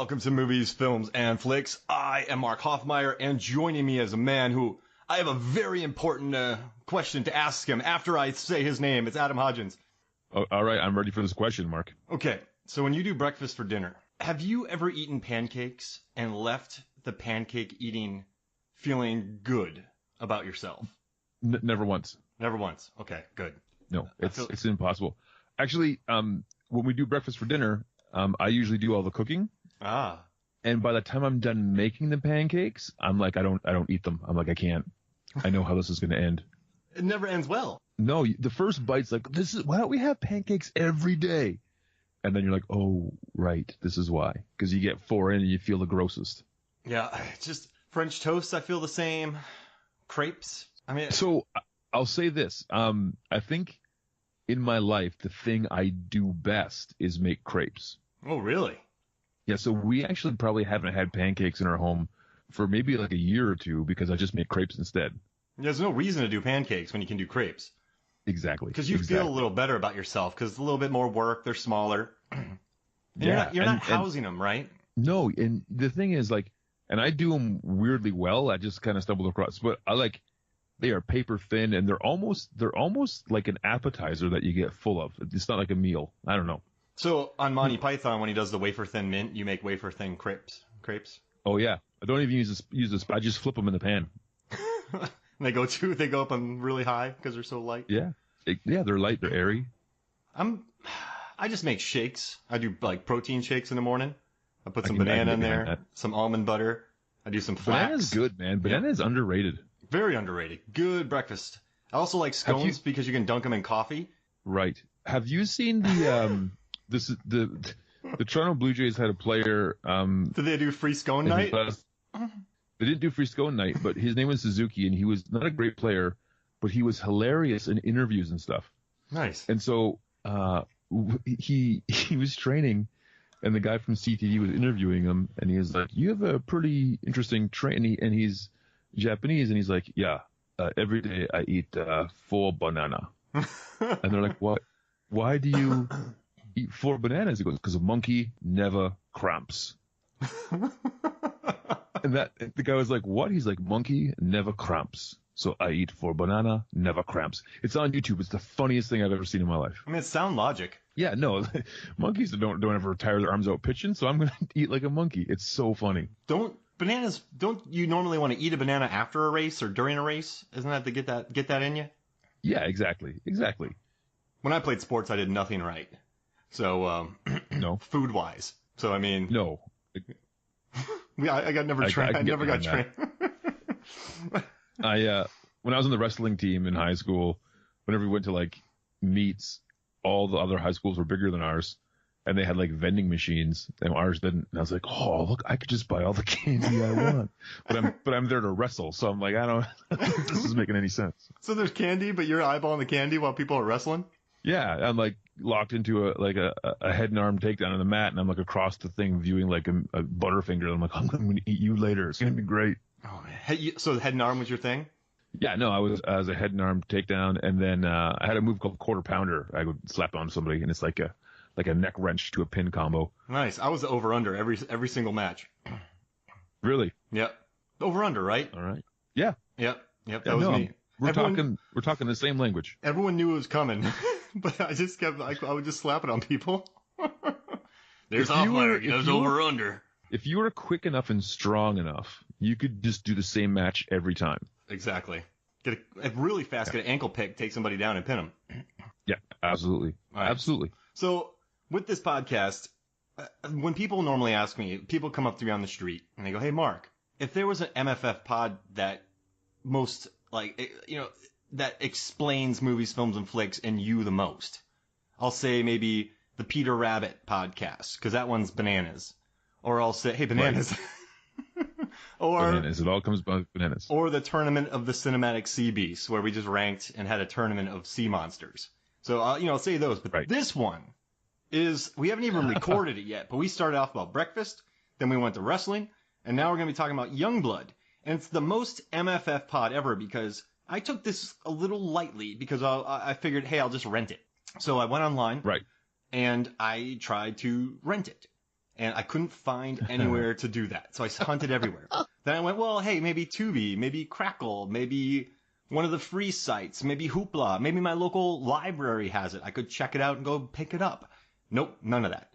Welcome to Movies, Films, and Flicks. I am Mark Hoffmeyer, and joining me is a man who I have a very important question to ask him after I say his name. It's Adam Hodgins. Oh, all right, I'm ready for this question, Mark. Okay, so when you do breakfast for dinner, have you ever eaten pancakes and left the pancake eating feeling good about yourself? Never once. Never once. Okay, good. No, it's impossible. Actually, when we do breakfast for dinner, I usually do all the cooking. Ah. And by the time I'm done making the pancakes, I'm like, I don't eat them. I'm like, I can't. I know how this is going to end. It never ends well. No, the first bite's like, why don't we have pancakes every day? And then you're like, oh, right, this is why. Because you get 4 in and you feel the grossest. Yeah, just French toast, I feel the same. Crepes. I mean, so I'll say this. I think in my life, the thing I do best is make crepes. Oh, really? Yeah, so we actually probably haven't had pancakes in our home for maybe like a year or two because I just make crepes instead. There's no reason to do pancakes when you can do crepes. Exactly. Because you feel a little better about yourself because it's a little bit more work. They're smaller. You're not housing them, right? No, and the thing is, like, and I do them weirdly well. I just kind of stumbled across, but they are paper thin and they're almost like an appetizer that you get full of. It's not like a meal. I don't know. So on Monty Python, when he does the wafer thin mint, you make wafer thin crepes. Oh yeah, I don't even use this. I just flip them in the pan. They go up on really high because they're so light. Yeah, they're light, they're airy. I just make shakes. I do like protein shakes in the morning. I put some banana in there, some almond butter. I do some flax. Banana's good, man. Banana is underrated. Very underrated. Good breakfast. I also like scones because you can dunk them in coffee. Right. Have you seen the the Toronto Blue Jays had a player. Did they do free scone night? They didn't do free scone night, but his name was Suzuki, and he was not a great player, but he was hilarious in interviews and stuff. Nice. And so he was training, and the guy from CTV was interviewing him, and he was like, "You have a pretty interesting training," and he's Japanese, and he's like, "Yeah, every day I eat 4 banana." And they're like, "What? Why do you eat 4 bananas?" He goes, "Because a monkey never cramps." And the guy was like, "What?" He's like, "Monkey never cramps. So I eat 4 banana, never cramps." It's on YouTube. It's the funniest thing I've ever seen in my life. I mean, it's sound logic. Yeah, no, monkeys don't ever tire their arms out pitching, so I'm going to eat like a monkey. It's so funny. Don't you normally want to eat a banana after a race or during a race? Isn't that to get that in you? Yeah, exactly. When I played sports, I did nothing right. So, no. Food-wise. So, I mean. No. I never got trained. When I was on the wrestling team in high school, whenever we went to like meets, all the other high schools were bigger than ours, and they had like vending machines, and ours didn't. And I was like, "Oh, look, I could just buy all the candy I want." But I'm there to wrestle, so I'm like, I don't think this is making any sense. So there's candy, but you're eyeballing the candy while people are wrestling? Yeah, I'm like locked into a head and arm takedown on the mat, and I'm like across the thing viewing like a Butterfinger. I'm like, I'm going to eat you later. It's going to be great. Oh, so head and arm was your thing? Yeah, no, I was a head and arm takedown, and then I had a move called quarter pounder. I would slap on somebody, and it's like a neck wrench to a pin combo. Nice. I was the over under every single match. Really? Yep. Over under, right? All right. Yeah. Yep. That was me. We're talking the same language. Everyone knew it was coming, but I would just slap it on people. There's Hoffmeyer. He does over under. If you were quick enough and strong enough, you could just do the same match every time. Exactly. Get really fast, get an ankle pick, take somebody down and pin them. Yeah, absolutely. Right. Absolutely. So with this podcast, when people normally ask me, people come up to me on the street and they go, "Hey, Mark, if there was an MFF pod that that explains movies, films, and flicks and you the most, I'll say maybe the Peter Rabbit podcast, because that one's bananas. Or I'll say, hey, bananas." Right. Or bananas. It all comes back to bananas. Or the Tournament of the Cinematic Sea Beasts, where we just ranked and had a tournament of sea monsters. So, I'll say those. But right. This one is, we haven't even recorded it yet, but we started off about breakfast, then we went to wrestling, and now we're going to be talking about Youngblood. And it's the most MFF pod ever because I took this a little lightly because I figured, hey, I'll just rent it. So I went online. Right. And I tried to rent it. and I couldn't find anywhere to do that. So I hunted everywhere. Then I went, well, hey, maybe Tubi, maybe Crackle, maybe one of the free sites, maybe Hoopla, maybe my local library has it. I could check it out and go pick it up. Nope, none of that.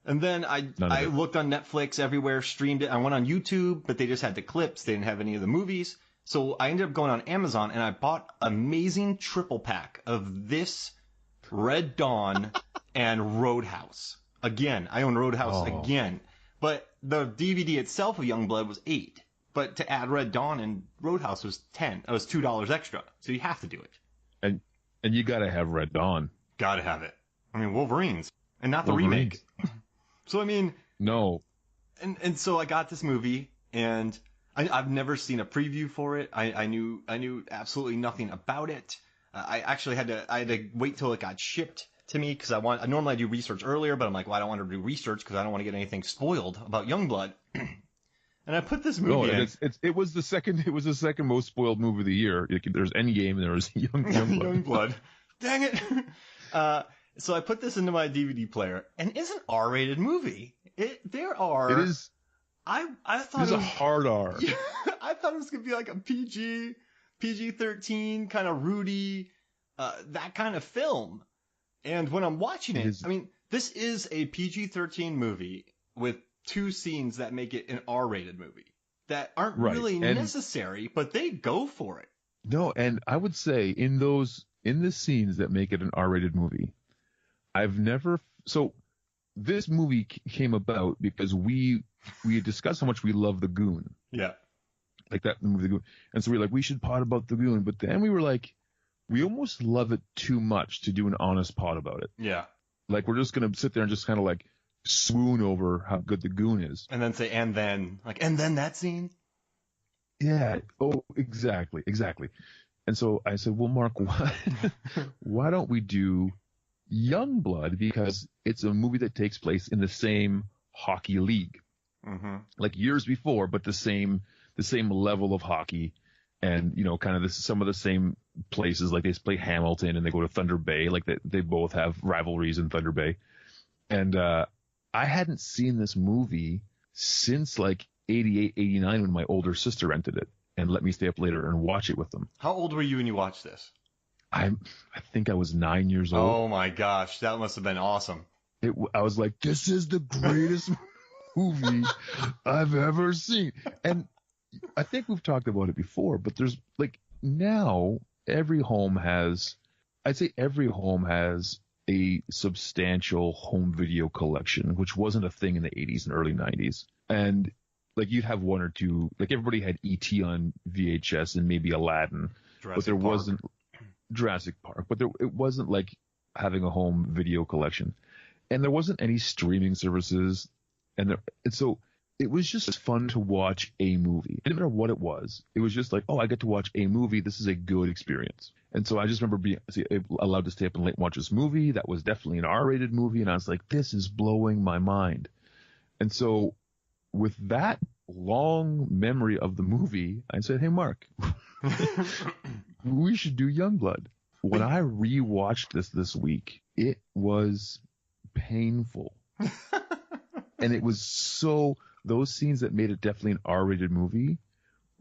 And then I looked on Netflix everywhere, streamed it. I went on YouTube, but they just had the clips. They didn't have any of the movies. So I ended up going on Amazon, and I bought an amazing triple pack of this, Red Dawn, and Roadhouse. Again, I own Roadhouse again. But the DVD itself of Youngblood was $8. But to add Red Dawn and Roadhouse was $10. It was $2 extra. So you have to do it. And you gotta have Red Dawn. Gotta have it. I mean, Wolverines. And not the remake. So, I mean... No. And so I got this movie, and I've never seen a preview for it. I knew absolutely nothing about it. I actually had to wait till it got shipped to me, because I normally do research earlier, but I'm like, well, I don't want to do research because I don't want to get anything spoiled about Youngblood. And I put this movie in. It was the second most spoiled movie of the year. There's Endgame and there was Youngblood. Youngblood. Dang it. So I put this into my DVD player, and it's an R-rated movie. It is. I thought it was a hard R. Yeah, I thought it was gonna be like a PG-13 kind of Rudy, that kind of film. And when I'm watching it, I mean, this is a PG-13 movie with 2 scenes that make it an R-rated movie that aren't really necessary, but they go for it. No, and I would say in the scenes that make it an R-rated movie, this movie came about because we had discussed how much we love The Goon. Yeah. Like that movie, The Goon. And so we were like, we should pod about The Goon. But then we were like, we almost love it too much to do an honest pod about it. Yeah. Like, we're just going to sit there and just kind of like swoon over how good The Goon is. And then say, and then that scene? Yeah. Oh, exactly. And so I said, well, Mark, why don't we do Youngblood, because it's a movie that takes place in the same hockey league, like years before, but the same level of hockey, and kind of some of the same places. Like they play Hamilton and they go to Thunder Bay, like they both have rivalries in Thunder Bay. And I hadn't seen this movie since like 88, 89 when my older sister rented it and let me stay up later and watch it with them. How old were you when you watched this? I think I was 9 years old. Oh my gosh, that must have been awesome. I was like, this is the greatest movie I've ever seen. And I think we've talked about it before, but there's like now every home has a substantial home video collection, which wasn't a thing in the 80s and early 90s. And like you'd have one or two, like everybody had E.T. on VHS and maybe Aladdin, but there wasn't Jurassic Park, but it wasn't like having a home video collection, and there wasn't any streaming services, and so it was just fun to watch a movie. It didn't matter what it was. It was just like, oh, I get to watch a movie. This is a good experience. And so I just remember being allowed to stay up and late and watch this movie. That was definitely an R-rated movie, and I was like, this is blowing my mind. And so with that long memory of the movie, I said, hey, Mark, we should do Youngblood. When I rewatched this week, it was painful. And it was those scenes that made it definitely an R-rated movie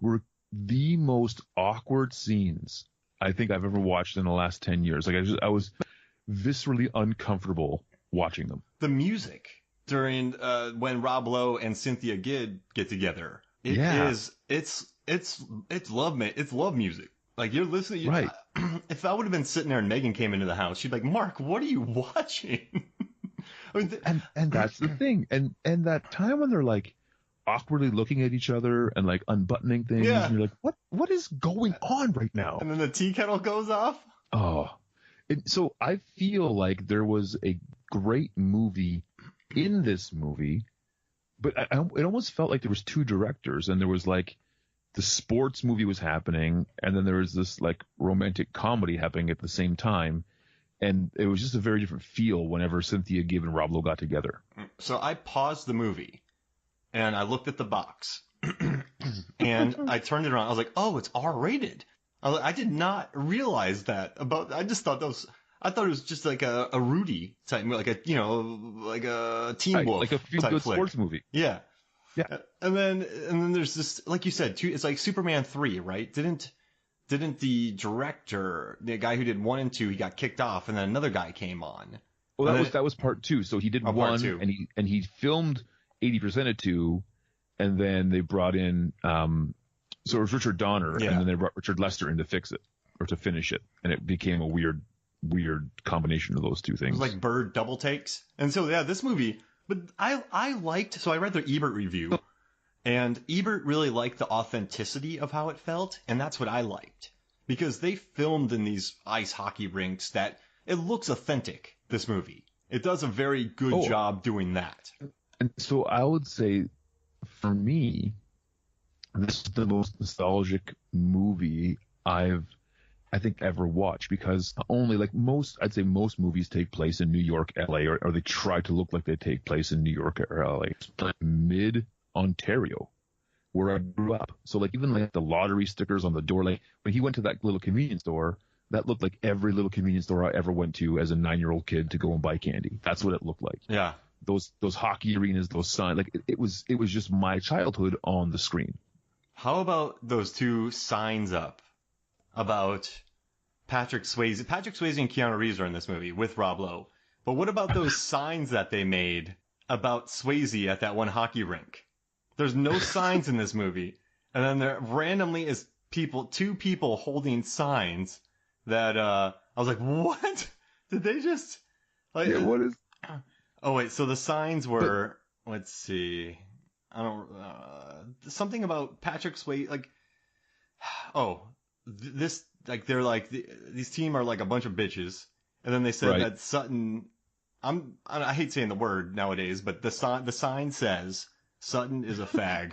were the most awkward scenes I think I've ever watched in the last 10 years. Like I was viscerally uncomfortable watching them. The music during when Rob Lowe and Cynthia Gidd get together, it's love music. Like you're listening, right? If I would have been sitting there and Megan came into the house, she'd be like, "Mark, what are you watching?" I mean, and that's the thing, and that time when they're like awkwardly looking at each other and like unbuttoning things, and you're like, what is going on right now? And then the tea kettle goes off. Oh, so I feel like there was a great movie in this movie, but it almost felt like there was 2 directors, and there was like the sports movie was happening, and then there was this like romantic comedy happening at the same time. And it was just a very different feel whenever Cynthia Gibb and Rob Lowe got together. So I paused the movie, and I looked at the box, and I turned it around. I was like, oh, it's R-rated. I did not realize that. I just thought I thought it was just like a Rudy type, like like a Teen Wolf like a feel-good sports movie. Yeah. Yeah. And then there's this, like you said, it's like Superman 3, right? Didn't the director, the guy who did 1 and 2, he got kicked off, and then another guy came on. Well, that was part 2. So he did 1, and he filmed 80% of 2, and then they brought in so it was Richard Donner, and then they brought Richard Lester in to fix it or to finish it, and it became a weird combination of those two things. It was like bird double takes, and so this movie. But I liked. So I read the Ebert review, and Ebert really liked the authenticity of how it felt, and that's what I liked, because they filmed in these ice hockey rinks that it looks authentic. This movie, it does a very good job doing that. And so I would say, for me, this is the most nostalgic movie I think ever watched, because only I'd say most movies take place in New York, LA, or they try to look like they take place in New York or LA. It's like mid-Ontario, where I grew up. So even the lottery stickers on the door, when he went to that little convenience store, that looked like every little convenience store I ever went to as a 9-year-old kid to go and buy candy. That's what it looked like. Yeah. Those hockey arenas, those signs, it was just my childhood on the screen. How about those 2 signs up about Patrick Swayze? Patrick Swayze and Keanu Reeves are in this movie with Rob Lowe. But what about those signs that they made about Swayze at that one hockey rink? There's no signs in this movie. And then there randomly is 2 people holding signs that I was like, what? Did they just what is? Oh wait, so the signs were, let's see. I don't something about Patrick Swayze, these team are like a bunch of bitches, and then they said that Sutton, I hate saying the word nowadays, but the sign says Sutton is a fag.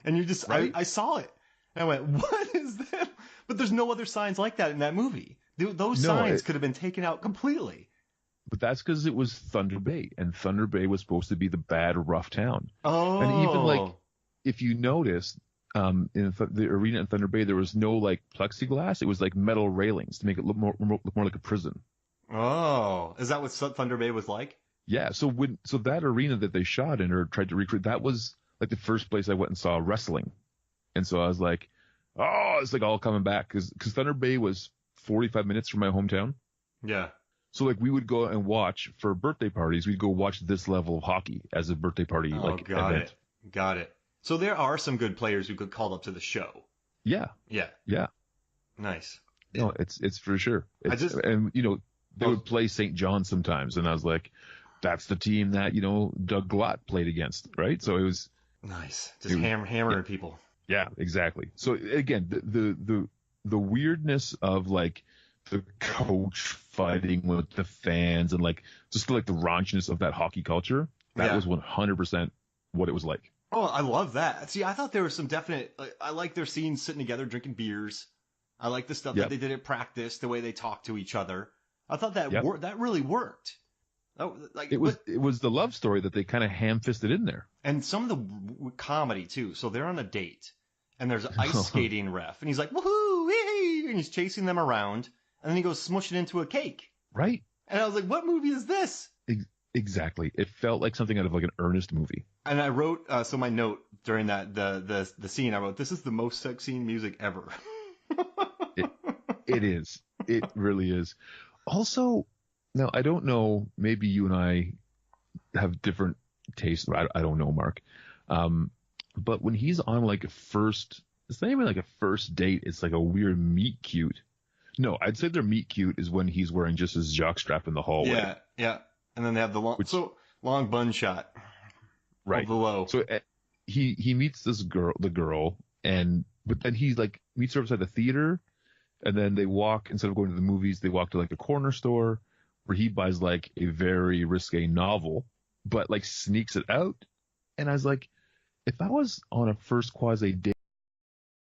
And you just I saw it and I went, what is that? But there's no other signs like that in that movie. Those signs could have been taken out completely. But that's because it was Thunder Bay, and Thunder Bay was supposed to be the bad, rough town. Oh. And even if you notice, in the arena in Thunder Bay, there was no plexiglass. It was metal railings to make it look more like a prison. Oh, is that what Thunder Bay was like? Yeah. So that arena that they shot in or tried to recreate, that was the first place I went and saw wrestling. And so I was like, oh, it's all coming back, because Thunder Bay was 45 minutes from my hometown. Yeah. So we would go and watch for birthday parties. We'd go watch this level of hockey as a birthday party event. Got it. So there are some good players who got called up to the show. Yeah. Nice. No, it's for sure. They would play St. John's sometimes, and I was like, that's the team that Doug Glatt played against, right? So it was nice, just hammering people. Yeah, exactly. So again, the weirdness of the coach fighting with the fans and just the raunchiness of that hockey culture, that was 100% what it was like. Oh, I love that. See, I thought there was some definite, I like their scenes sitting together drinking beers. I like the stuff that they did at practice, the way they talked to each other. I thought that that really worked. It was the love story that they kind of ham-fisted in there. And some of the comedy too. So they're on a date and there's an ice skating ref and he's like, woohoo, hee, and he's chasing them around. And then he goes smush it into a cake. Right. And I was like, what movie is this? Exactly. It felt like something out of an Ernest movie. And I wrote, so my note during that, the scene, I wrote, this is the most sex scene music ever. It is. It really is. Also, now I don't know, maybe you and I have different tastes. I don't know, Mark. But when he's on a first, it's not even a first date. It's a weird meet cute. No, I'd say their meet cute is when he's wearing just his jockstrap in the hallway. Yeah. And then they have the long bun shot. Right. Of the Lowe. So he meets the girl, but then he meets her outside the theater, and then they walk, instead of going to the movies, they walk to a corner store where he buys a very risque novel, but sneaks it out. And I was like, if I was on a first quasi date